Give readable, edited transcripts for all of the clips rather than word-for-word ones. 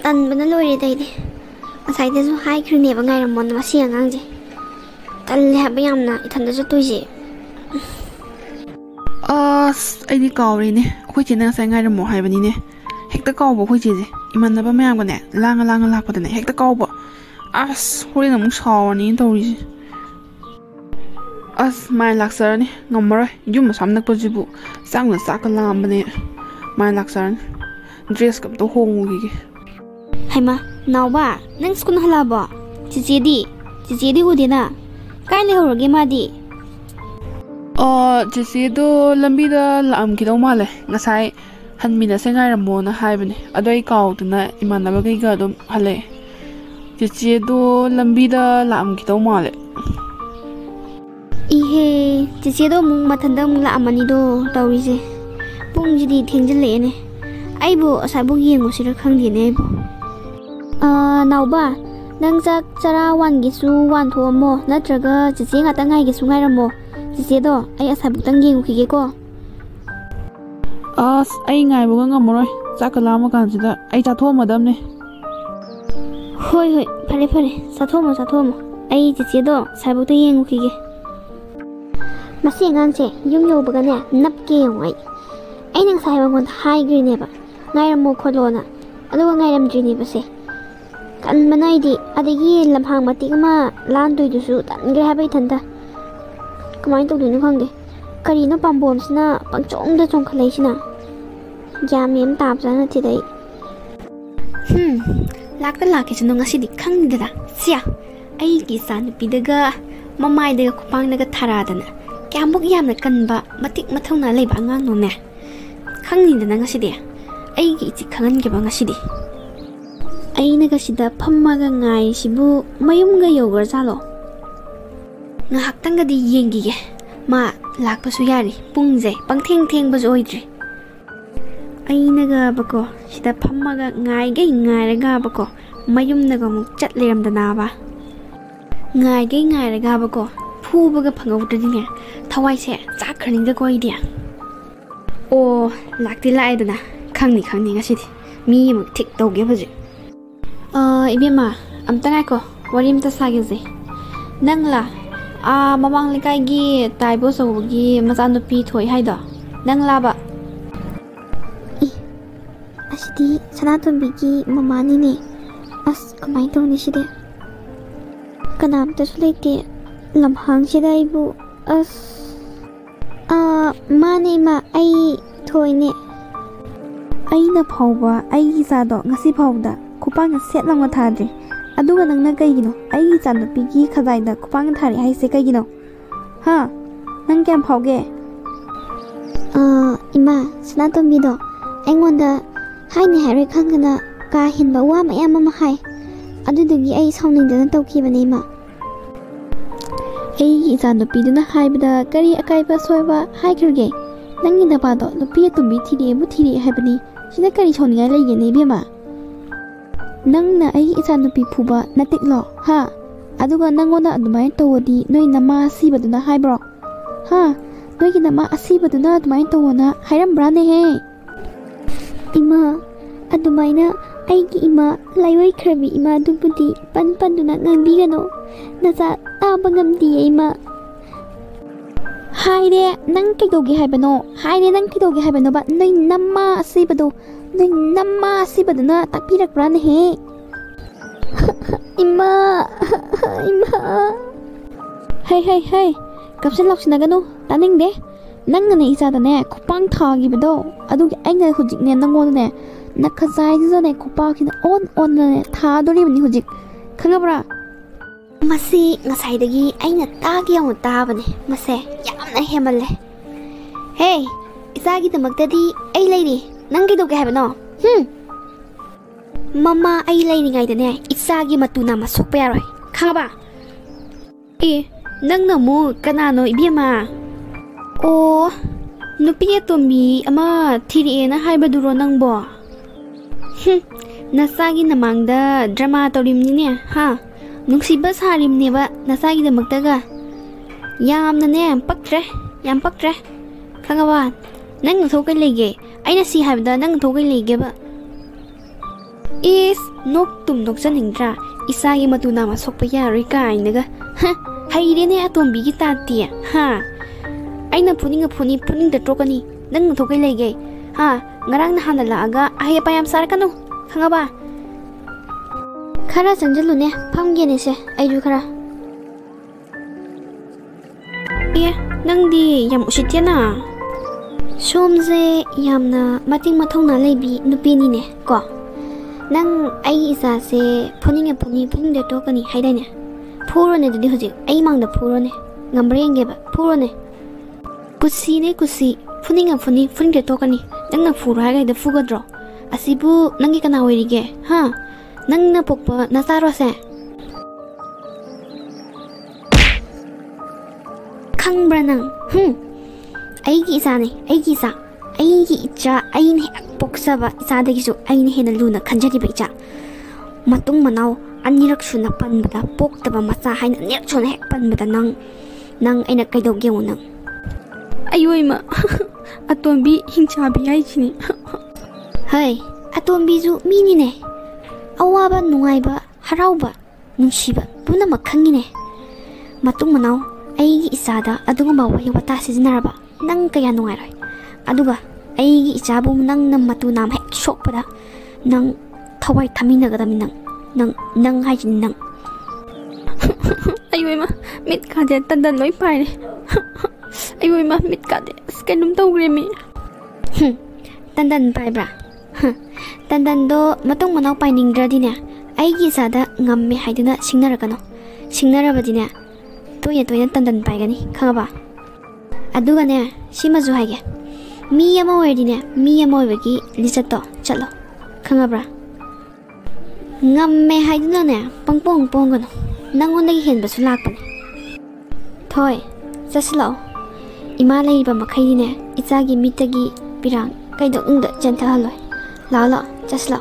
ꯇꯟꯕꯅ ꯂꯣꯏꯔꯦꯗꯩꯗꯤ ꯉꯁꯥꯏꯗꯁꯨ ꯍꯥꯏꯈ꯭ꯔꯤꯅꯦꯕ ꯉꯥꯏꯔꯝꯃꯣꯅ ꯃꯁꯤ ꯑꯉꯥꯡꯁꯦ ꯇꯜꯂꯦ ꯍꯥꯏꯕ ꯌꯥꯝꯅ ꯏꯊꯟꯗ ꯆꯠꯇꯣꯏꯁꯦ ꯑꯩꯗꯤ ꯀꯥꯎꯔꯦꯅꯦ ꯑꯩꯈꯣꯏ ꯆꯦꯅ ꯉꯁꯥꯏ ꯉꯥꯏꯔꯝꯃꯣ ꯍꯥꯏꯕꯅꯤꯅꯦ ꯍꯦꯛꯇ ꯀꯥꯎꯕ ꯑꯩꯈꯣꯏ ꯆꯦꯁꯦ ꯏꯃꯥꯟꯅꯕ ꯃꯌꯥꯝꯒꯅꯦ ꯂꯥꯡꯉ ꯂꯥꯛꯄꯗꯅꯦ ꯍꯦꯛꯇ ꯀꯥꯎꯕ ꯍꯣꯔꯦꯟ ꯑꯃꯨꯛ ꯁꯥꯎꯔꯅꯤ ꯇꯧꯔꯤꯁꯦ ꯃꯥꯏ ꯂꯥꯛꯆꯔꯅꯤ ꯉꯝꯃꯔꯣꯏ ꯌꯨꯝ ꯑꯁꯥꯝ ꯅꯛꯄꯁꯤꯕꯨ ꯆꯥꯛꯀ ꯂꯥꯝꯕꯅꯦ ꯃꯥꯏ ꯂꯥꯛꯆꯔꯅꯤ ꯗ꯭ꯔꯦꯁꯀ ꯑꯝꯇ ꯍꯣꯡꯉꯨꯈꯤꯒꯦ ꯍꯩꯃꯥ ꯅꯥꯎꯕ ꯅꯪ ꯁ꯭ꯀꯨꯜ ꯍꯜꯂꯛꯑꯕꯣ ꯆꯤꯆꯦꯗꯤ ꯎꯗꯦꯅ ꯀꯥꯏ ꯂꯩꯍꯧꯔꯒꯦ ꯃꯥꯗꯤ ꯆꯤꯆꯦꯗꯣ ꯂꯝꯕꯤꯗ ꯂꯥꯛꯑꯝꯈꯤꯗꯧ ꯃꯥꯜꯂꯦ ꯉꯁꯥꯏ ꯍꯟꯃꯤꯟꯅꯁꯦ ꯉꯥꯏꯔꯝꯃꯣꯅ ꯍꯥꯏꯕꯅꯦ ꯑꯗꯣ ꯑꯩ ꯀꯥꯎꯗꯅ ꯏꯃꯥꯟꯅꯕꯈꯩꯒ ꯑꯗꯨꯝ ꯍꯜꯂꯛꯑꯦ ꯆꯤꯆꯦꯗꯣ ꯂꯝꯕꯤꯗ ꯂꯥꯛꯑꯝꯈꯤꯗꯧ ꯃꯥꯜꯂꯦ ꯏꯍꯦ ꯆꯤꯆꯦꯗꯣ ꯑꯃꯨꯛ ꯃꯊꯟꯇ ꯑꯃꯨꯛ ꯂꯥꯛꯑꯝꯃꯅꯤꯗꯣ ꯇꯧꯔꯤꯁꯦ ꯄꯨꯡꯁꯤꯗꯤ ꯊꯦꯡꯖꯤꯜꯂꯛꯑꯦꯅꯦ ꯑꯩꯕꯨ ꯑꯁꯥꯏꯕꯨ ꯌꯦꯡꯉꯨꯁꯤꯔ ꯈꯪꯗꯦꯅꯦ ꯑꯩꯕꯨ ꯅꯥꯎꯕ ꯅꯪ ꯆꯥꯛ ꯆꯔꯥ ꯋꯥꯟꯒꯦꯁꯨ ꯋꯥꯟꯊꯣꯛꯑꯝꯃꯣ ꯅꯠꯇ꯭ꯔꯒ ꯆꯤꯆꯦ ꯉꯥꯛꯇ ꯉꯥꯏꯒꯦꯁꯨ ꯉꯥꯏꯔꯝꯃꯣ ꯆꯤꯆꯦꯗꯣ ꯑꯩ ꯑꯁꯥꯏꯕꯨꯛꯇꯪ ꯌꯦꯡꯉꯨꯈꯤꯒꯦꯀꯣ ꯑꯩ ꯉꯥꯏꯕꯒ ꯉꯝꯃꯔꯣই ꯆꯥꯛꯀ ꯂꯥꯝꯃ ꯀꯥꯟꯁꯤꯗ ꯑꯩ ꯆꯥꯊꯣꯛꯑꯝꯃꯗꯕꯅꯦ ꯍꯣꯏ ꯐꯔꯦ ꯆꯥꯊꯣꯛꯑꯝꯃꯣ ꯑꯩ ꯆꯤꯆꯦꯗꯣ ꯑꯁꯥꯏꯕꯨꯛꯇ ꯌꯦꯡꯉꯨꯈꯤꯒꯦ ꯃꯁꯤ ꯑꯉꯥꯡꯁꯦ ꯌꯨꯝ ꯌꯧꯕꯒꯅꯦ ꯅꯞꯀꯦ ꯌꯦꯡꯉꯣ ꯑꯩꯅ ꯉꯁꯥꯏ ꯃꯉꯣꯟꯗ ꯍꯥꯏꯈ꯭ꯔꯤꯅꯦꯕ ꯉꯥꯏꯔꯝꯃꯣ ꯈꯣꯠꯂꯣꯅ ꯑꯗꯨꯒ ꯉꯥꯏꯔꯝꯗ꯭ꯔꯤꯅꯦꯕꯁꯦ ꯇꯟꯕꯅ ꯑꯩꯗꯤ ꯑꯗꯒꯤ ꯂꯝꯍꯥꯡ ꯃꯇꯦꯛ ꯑꯃ ꯂꯥꯟꯗꯣꯏꯗꯨꯁꯨ ꯇꯟꯈ꯭ꯔꯦ ꯍꯥꯏꯕ ꯏꯊꯟꯇ ꯀꯃꯥꯏꯅ ꯇꯧꯗꯣꯏꯅꯣ ꯈꯪꯗꯦ ꯀꯔꯤꯅꯣ ꯄꯥꯝꯕꯣꯝꯁꯤꯅ ꯄꯪꯆꯣꯡꯗ ꯆꯣꯡꯈꯠꯂꯛꯏꯁꯤꯅ ꯒ꯭ꯌꯥꯟ ꯃꯦꯟ ꯇꯥꯕꯖꯥꯠ ꯅꯠꯇꯦꯗ ꯑꯩ ꯂꯥꯛꯀꯦꯁꯅꯣ ꯉꯁꯤꯗꯤ ꯈꯪꯗꯦꯗ ꯁꯤꯌꯥ ꯑꯩꯒꯤ ꯏꯆꯥ ꯅꯨꯄꯤꯗꯒ ꯃꯃꯥꯏꯗꯒ ꯈꯨꯄꯥꯡꯗꯒ ꯊꯥꯔꯛꯑꯗꯅ ꯀꯌꯥꯃꯨꯛ ꯌꯥꯝꯅ ꯀꯟꯕ ꯃꯇꯤꯛ ꯃꯊꯧꯅꯥ ꯂꯩꯕ ꯑꯉꯥꯡꯅꯣꯅꯦ ꯈꯪꯅꯤꯡꯗꯅ ꯉꯁꯤꯗꯤ ꯑꯩꯒꯤ ꯏꯆꯤ ꯈꯪꯍꯟꯒꯦꯕ ꯉꯁꯤꯗꯤ ꯑꯩꯅꯒ ꯁꯤꯗ ꯐꯝꯃꯒ ꯉꯥꯏꯔꯤꯁꯤꯕꯨ ꯃꯌꯨꯝꯒ ꯌꯧꯈ꯭ꯔꯖꯥꯠꯂꯣ ꯉꯥꯏꯍꯥꯛꯇꯪꯒꯗꯤ ꯌꯦꯡꯈꯤꯒꯦ ꯃꯥ ꯂꯥꯛꯄꯁꯨ ꯌꯥꯔꯤ ꯄꯨꯡꯁꯦ ꯄꯪꯊꯦꯡꯕꯁꯨ ꯑꯣꯏꯗ꯭ꯔꯤ ꯑꯩꯅꯒꯕꯀꯣ ꯁꯤꯗ ꯐꯝꯃꯒ ꯉꯥꯏꯔꯒꯕꯀꯣ ꯃꯌꯨꯝꯗꯒ ꯑꯃꯨꯛ ꯆꯠ ꯂꯩꯔꯝꯗꯅꯕ ꯉꯥꯏꯔꯒꯕꯀꯣ ꯐꯨꯕꯒ ꯐꯪꯍꯧꯗ꯭ꯔꯗꯤꯅꯦ ꯊꯋꯥꯏꯁꯦ ꯆꯥꯛꯈ꯭ꯔꯅꯤꯗꯀꯣ ꯑꯩꯗꯤ ꯂꯥꯛꯇꯤ ꯂꯥꯛꯑꯦꯗꯅ ꯈꯪꯅꯤ ꯉꯁꯤꯗꯤ ꯃꯤ ꯑꯃꯨꯛ ꯊꯤꯛ ꯇꯧꯒꯦ ꯍꯧꯖꯤꯛ ꯏꯕꯦꯝꯃ ꯑꯝꯇ ꯉꯥꯏꯀꯣ ꯋꯥꯔꯤ ꯑꯝꯇ ꯁꯥꯒꯦꯁꯦ ꯅꯪꯂꯥ ꯃꯃꯥꯡ ꯂꯩꯀꯥꯏꯒꯤ ꯇꯥꯏꯕꯣ ꯑꯆꯧꯕꯒꯤ ꯃꯆꯥꯅꯨꯄꯤ ꯊꯣꯏ ꯍꯥꯏꯗꯣ ꯅꯪ ꯂꯥꯕ ꯑꯁꯤꯗꯤ ꯁꯅꯥꯇꯣꯝꯕꯤꯒꯤ ꯃꯃꯥꯅꯤꯅꯦ ꯀꯃꯥꯏꯅ ꯇꯧꯅꯤ ꯁꯤꯗꯤ ꯀꯅꯥꯝꯇꯁꯨ ꯂꯩꯇꯦ ꯂꯝꯍꯥꯡꯁꯤꯗ ꯑꯩꯕꯨ ꯃꯥꯅꯦ ꯏꯃꯥ ꯑꯩ ꯊꯣꯏꯅꯦ ꯑꯩꯅ ꯐꯥꯎꯕ ꯑꯩꯒꯤ ꯏꯆꯥꯗꯣ ꯉꯁꯤ ꯐꯥꯎꯕꯗ ꯈꯨꯄꯥꯡꯅ ꯁꯦꯠ ꯂꯥꯎꯅ ꯊꯥꯗ꯭ꯔꯤ ꯑꯗꯨꯒ ꯅꯪꯅ ꯀꯩꯒꯤꯅꯣ ꯑꯩꯒꯤ ꯏꯆꯥꯅꯨꯄꯤꯒꯤ ꯈꯖꯥꯏꯗ ꯈꯨꯄꯥꯡꯅ ꯊꯥꯔꯤ ꯍꯥꯏꯁꯦ ꯀꯩꯒꯤꯅꯣ ꯅꯪ ꯀꯌꯥꯝ ꯐꯥꯎꯒꯦ ꯏꯃꯥ ꯁꯅꯥꯇꯣꯝꯕꯤꯗꯣ ꯑꯩꯉꯣꯟꯗ ꯍꯥꯏꯅꯤ ꯍꯥꯏꯔꯣꯏ ꯈꯪꯗꯅ ꯀꯥ ꯍꯦꯟꯕ ꯋꯥ ꯃꯌꯥꯝ ꯑꯃ ꯍꯥꯏ ꯑꯗꯨꯗꯨꯒꯤ ꯑꯩ ꯁꯥꯎꯅꯤꯡꯗꯅ ꯇꯧꯈꯤꯕꯅꯦ ꯏꯃꯥ ꯑꯩꯒꯤ ꯏꯆꯥꯅꯨꯄꯤꯗꯨꯅ ꯍꯥꯏꯕꯗ ꯀꯔꯤ ꯑꯀꯥꯏꯕ ꯑꯁꯣꯏꯕ ꯍꯥꯏꯈ꯭ꯔꯒꯦ ꯅꯪꯒꯤ ꯅꯄꯥꯗꯣ ꯅꯨꯄꯤ ꯑꯇꯣꯝꯕꯤ ꯊꯤꯔꯛꯑꯦ ꯍꯥꯏꯕꯅꯤ ꯁꯤꯗ ꯀꯔꯤ ꯁꯥꯎꯅꯤꯡꯉꯥꯏ ꯂꯩꯒꯦꯅꯦ ꯏꯕꯦꯝꯃ ꯅꯪꯅ ꯑꯩꯒꯤ ꯏꯆꯥꯅꯨꯄꯤ ꯐꯨꯕ ꯅꯠꯇꯦꯛꯂꯣ ꯑꯗꯨꯒ ꯅꯪꯉꯣꯟꯗ ꯑꯗꯨꯃꯥꯏꯅ ꯇꯧꯔꯗꯤ ꯅꯣꯏ ꯅꯃꯥ ꯑꯁꯤꯕꯗꯨꯅ ꯍꯥꯏꯕ꯭ꯔꯣ ꯅꯣꯏꯒꯤ ꯅꯃꯥ ꯑꯁꯤꯕꯗꯨꯅ ꯑꯗꯨꯃꯥꯏꯅ ꯇꯧꯋꯣꯅ ꯍꯥꯏꯔꯝꯕ꯭ꯔꯥꯅꯦꯍꯦ ꯏꯃꯥ ꯑꯗꯨꯃꯥꯏꯅ ꯑꯩꯒꯤ ꯏꯃꯥ ꯂꯥꯏꯑꯣꯏꯈ꯭ꯔꯕꯤ ꯏꯃꯥꯗꯨꯕꯨꯗꯤ ꯄꯟꯗꯨꯅ ꯉꯥꯡꯕꯤꯒꯅꯣ ꯅꯆꯥ ꯇꯥꯕ ꯉꯝꯗꯤꯌꯦ ꯏꯃꯥ ꯍꯥꯏꯔꯦ ꯅꯪ ꯀꯩꯗꯧꯒꯦ ꯍꯥꯏꯕꯅꯣꯕ ꯅꯣꯏ ꯅꯃꯥ ꯑꯁꯤꯕꯗꯨꯅ ꯇꯥꯛꯄꯤꯔꯛꯄ꯭ꯔꯥꯅꯦꯍꯦ ꯏꯃꯥ ꯍꯩ ꯀꯞꯁꯤꯟ ꯂꯥꯛꯁꯤꯟꯅꯒꯅꯨ ꯇꯥꯅꯤꯡꯗꯦ ꯅꯪꯅꯅꯦ ꯏꯆꯥꯗꯅꯦ ꯈꯨꯄꯥꯡ ꯊꯥꯈꯤꯕꯗꯣ ꯑꯗꯨꯒꯤ ꯑꯩꯅ ꯍꯧꯖꯤꯛꯅꯦ ꯅꯪꯉꯣꯟꯗꯅꯦ ꯅꯈꯖꯥꯏꯗꯨꯗꯅꯦ ꯈꯨꯄꯥꯛꯁꯤꯅ ꯑꯣꯟꯅꯅꯦ ꯊꯥꯗꯣꯔꯤꯕꯅꯤ ꯍꯧꯖꯤꯛ ꯈꯪꯉꯕ꯭ꯔꯥ ꯃꯁꯤ ꯉꯁꯥꯏꯗꯒꯤ ꯑꯩꯅ ꯇꯥꯒꯦ ꯌꯥꯎꯅ ꯇꯥꯕꯅꯦ ꯃꯁꯦ ꯌꯥꯝꯅ ꯍꯦꯃꯜꯂꯦ ꯍꯦ ꯏꯆꯥꯒꯤꯗꯃꯛꯇꯗꯤ ꯑꯩ ꯂꯩꯔꯤ ꯅꯪ ꯀꯩꯗꯧꯒꯦ ꯍꯥꯏꯕꯅꯣ ꯃꯃꯥ ꯑꯩ ꯂꯩꯔꯤꯉꯩꯗꯅꯦ ꯏꯆꯥꯒꯤ ꯃꯇꯨ ꯅꯥꯝꯃ ꯁꯣꯛꯄ ꯌꯥꯔꯣꯏ ꯈꯪꯉꯕ ꯅꯪꯅ ꯑꯃꯨꯛ ꯀꯅꯥꯅꯣ ꯏꯕꯦꯝꯃ ꯅꯨꯄꯤ ꯑꯇꯣꯝꯕꯤ ꯑꯃ ꯊꯤꯔꯛꯑꯦꯅ ꯍꯥꯏꯕꯗꯨꯔꯣ ꯅꯪꯕꯣ ꯅꯆꯥꯒꯤ ꯅꯃꯥꯡꯗ ꯗ꯭ꯔꯃꯥ ꯇꯧꯔꯤꯝꯅꯤꯅꯦ ꯅꯨꯡꯁꯤꯕ ꯁꯥꯔꯤꯝꯅꯦꯕ ꯅꯆꯥꯒꯤꯗꯃꯛꯇꯒ ꯌꯥꯝꯅꯅꯦ ꯌꯥꯝ ꯄꯛꯇ꯭ꯔꯦ ꯈꯪꯉꯕ ꯅꯪ ꯅꯊꯧ ꯀꯩ ꯂꯩꯒꯦ ꯑꯩꯅ ꯁꯤ ꯍꯥꯏꯕꯗ ꯅꯪ ꯅꯊꯧ ꯀꯩ ꯂꯩꯒꯦꯕ Is nok tum nok janingdra isagi matuna ma sokpa yaroi kainaga ha hairene atombi gi tati ha aina puning da trokani nang thokai lege ha ngarang na hana laaga ahya payam sarakanu khangaba khara janjalune phamgene se airu khara ye nangdi yam usitiana somje yamna mating mathongna leibi nupini ne ko nang ai isa se puning da trokani haidane phurone dudi hoji ai mangda phurone ngambrenge ba phurone kusi puning da trokani nangna phuru haga da fugadro asibu nangi kana oirige ha nangna pokpa nasaro se khangbra nang aigi isa aigi icha aine poksaba isa dagisu aine hena luna khanjari ba icha matung manau anirak suna panbada poktaba macha haina nek chona hek panbada nang aina kaidog geu nang ayoi ma atombi hingchabi ai chini hai atombi ju mini ne awaba nungaiba harauba nungsiba puna makhangi ne matung manau aigi isada adugumba wahi wata sizinaraba nang kaya nungairai aduga aigi ichabu nang nam matu nam hek sokpada nang thawai thaminagadami nang haijin nang ayoi ma mit kade tandan loi paire ayoi ma mit kade skenum tawgremi tandan paibra tandan do matong manau painingdradi ne aigi sada ngamme haiduna singnarabadine toya tandan paigani khangaba aduga ne simaju haige mi ama oidine mi ama oibagi lisato chalo khangabra ngamme haiduna ne pangpong gano nangondagi henbasu lakpane thoi chaslo ima leiba makhaidine ichagi mitagi pirang kaidok ungda janthalloi la chaslo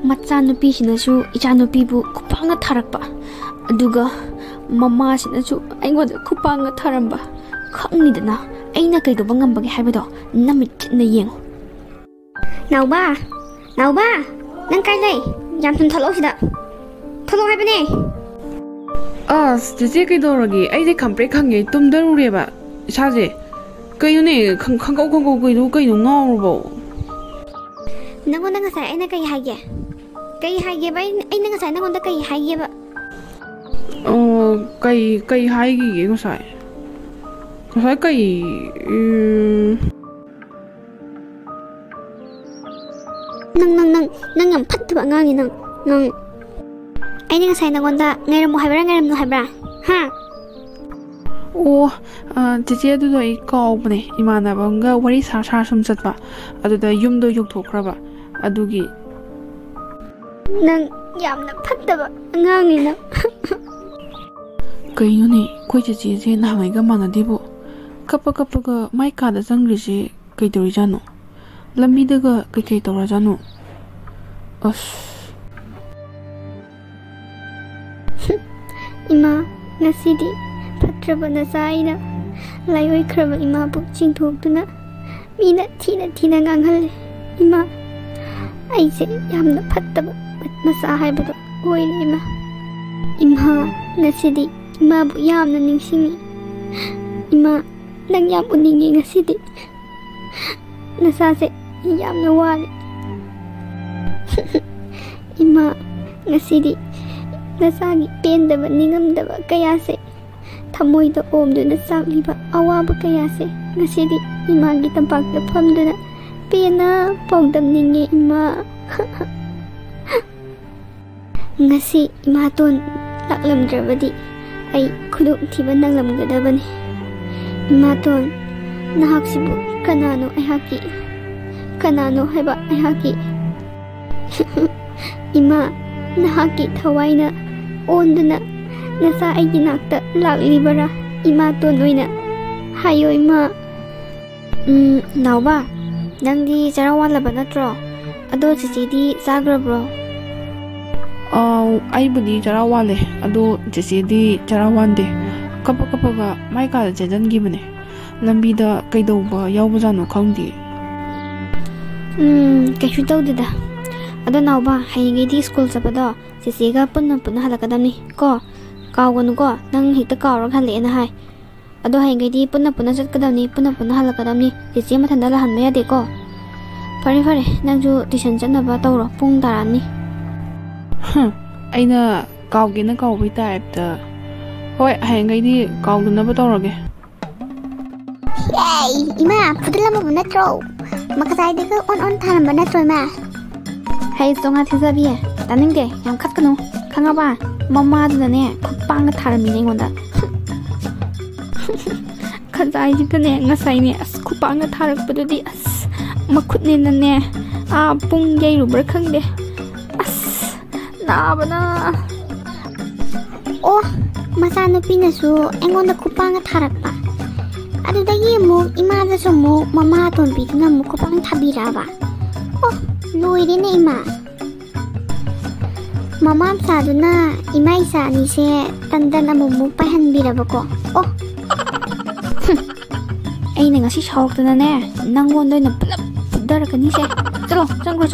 macha nupi sinasu icha nupi bu kupanga tharakpa aduga mama sinasu aingoda kupanga tharamba khangnidana aina kaidoba ngambagi haibado namit na yengo nauba nang kai lei yam thun thalo sida thalo haibane jeje kaidoragi aide kampre khange tumdarureba isaje kaiyune khangkau kaido ngawrubo nangonda ngasai aina kai haige bai aina ngasai nangonda kai haige ba kai haigi ngasai kai nang yam phattaba ngangi nang aina ngasai nangonda ngairamu haibra ha jeje adudo ai kaubne imanabanga wari sar sum chatba aduda yumdo yukthokraba adugi nang yamna phattaba ngangi nang kaiyune koi jeje nahamaiga manadibo kappa mai kada jangrise kaidori jano lambi daga kai tora jano ima ngasidi phatraba nasaina layoi khraba ima bu chingthokduna mina thina nganghalle ima aise yamna phattaba masa haibado oile ima ngasidi ima bu yamna ningsingi ima nang yam uningi ngasidi nasase yamna wale ima ngasidi nasagi pendaba ningamdaba kayase thamoida omduna sakliba awaba kayase ngasidi imagi tampakta phamduna pena pawdamninge ima ngasi imaton laklamdrabadi ai khudum thiba nanglamgadabani imaton nahaksibu kanano haiba ayhaki ima nahaki thawaina onduna nasa aigi nakta laklibara imaton oina hayo ima nauba nangdi charawalaba natro ado chichidi sagrabro aibudi charawale ado chichidi charawande kappaga mai ka jangibane lambida kaidauba yaubajano khangdi ꯀꯩꯁꯨ ꯇꯧꯗꯦꯗ ꯑꯗꯣ ꯅꯥꯎꯕ ꯍꯌꯦꯡꯒꯩꯗꯤ school ꯆꯠꯄꯗꯣ ꯆꯦꯆꯦꯒ ꯄꯨꯟꯅ ꯍꯜꯂꯛꯀꯗꯕꯅꯤ ꯀꯣ ꯀꯥꯎꯒꯅꯨꯀꯣ ꯅꯪ ꯍꯦꯛꯇ ꯀꯥꯎꯔꯒ ꯍꯜꯂꯛꯑꯦꯅ ꯍꯥꯏ ꯑꯗꯣ ꯍꯌꯦꯡꯒꯩꯗꯤ ꯄꯨꯟꯅ ꯆꯠꯀꯗꯕꯅꯤ ꯄꯨꯟꯅ ꯍꯜꯂꯛꯀꯗꯕꯅꯤ ꯆꯦꯆꯦ ꯃꯊꯟꯇ ꯂꯥꯛꯍꯟꯕ ꯌꯥꯗꯦꯀꯣ ꯐꯔꯦ ꯅꯪꯁꯨ ꯇꯨꯏꯁꯟ ꯆꯠꯅꯕ ꯇꯧꯔꯣ ꯄꯨꯡ ꯇꯥꯔꯛꯑꯅꯤ ꯑꯩꯅ ꯀꯥꯎꯒꯦꯅ ꯀꯥꯎꯕꯩ ꯇꯥꯏꯞꯇ ꯍꯣꯏ ꯍꯌꯦꯡꯒꯩꯗꯤ ꯀꯥꯎꯗꯅꯕ ꯇꯧꯔꯒꯦ 이마 부들러먹은 네트로 막가사이드가 온온 타는 네트로 이마 ꯍꯩ ꯆꯣꯡꯉꯥ ꯊꯤꯖꯕꯤꯌꯦ ꯇꯥꯅꯤꯡꯗꯦ ꯌꯥꯝ ꯈꯠꯀꯅꯨ ꯈꯪꯉꯕ ꯃꯃꯥꯗꯨꯅꯅꯦ ꯈꯨꯠꯄꯥꯡꯒ ꯊꯥꯔꯝꯃꯤꯅꯦ ꯑꯩꯉꯣꯟꯗ ꯈꯖꯥꯏꯁꯤꯗꯅꯦ ꯉꯁꯥꯏꯅꯦ ꯑꯁ ꯈꯨꯠꯄꯥꯡꯒ ꯊꯥꯔꯛꯄꯗꯨꯗꯤ ꯑꯁ ꯃꯈꯨꯠꯅꯦꯅꯅꯦ ꯄꯨꯡ ꯌꯩꯔꯨꯕ꯭ꯔꯥ ꯈꯪꯗꯦ ꯑꯁ ꯅꯥꯕꯅ 오 마사누피나수 앵원다 쿠팡을 타락바 아두다기 뭐 이마다서 뭐 마마 돈비드나 뭐 쿠팡 타비라바 로이리네 이마 마마 사두나 이마 이사니세 단단나 뭐 빠한비라바고 ꯑꯩꯅ ꯉꯁꯤ ꯁꯥꯎꯔꯛꯇꯅꯅꯦ ꯅꯪꯉꯣꯟꯗ ꯑꯣꯏꯅ ꯄꯨꯂꯞ ꯐꯨꯗꯔꯛꯀꯅꯤꯁꯦ ꯆꯠꯂꯣ ꯆꯪꯈ꯭ꯔꯣ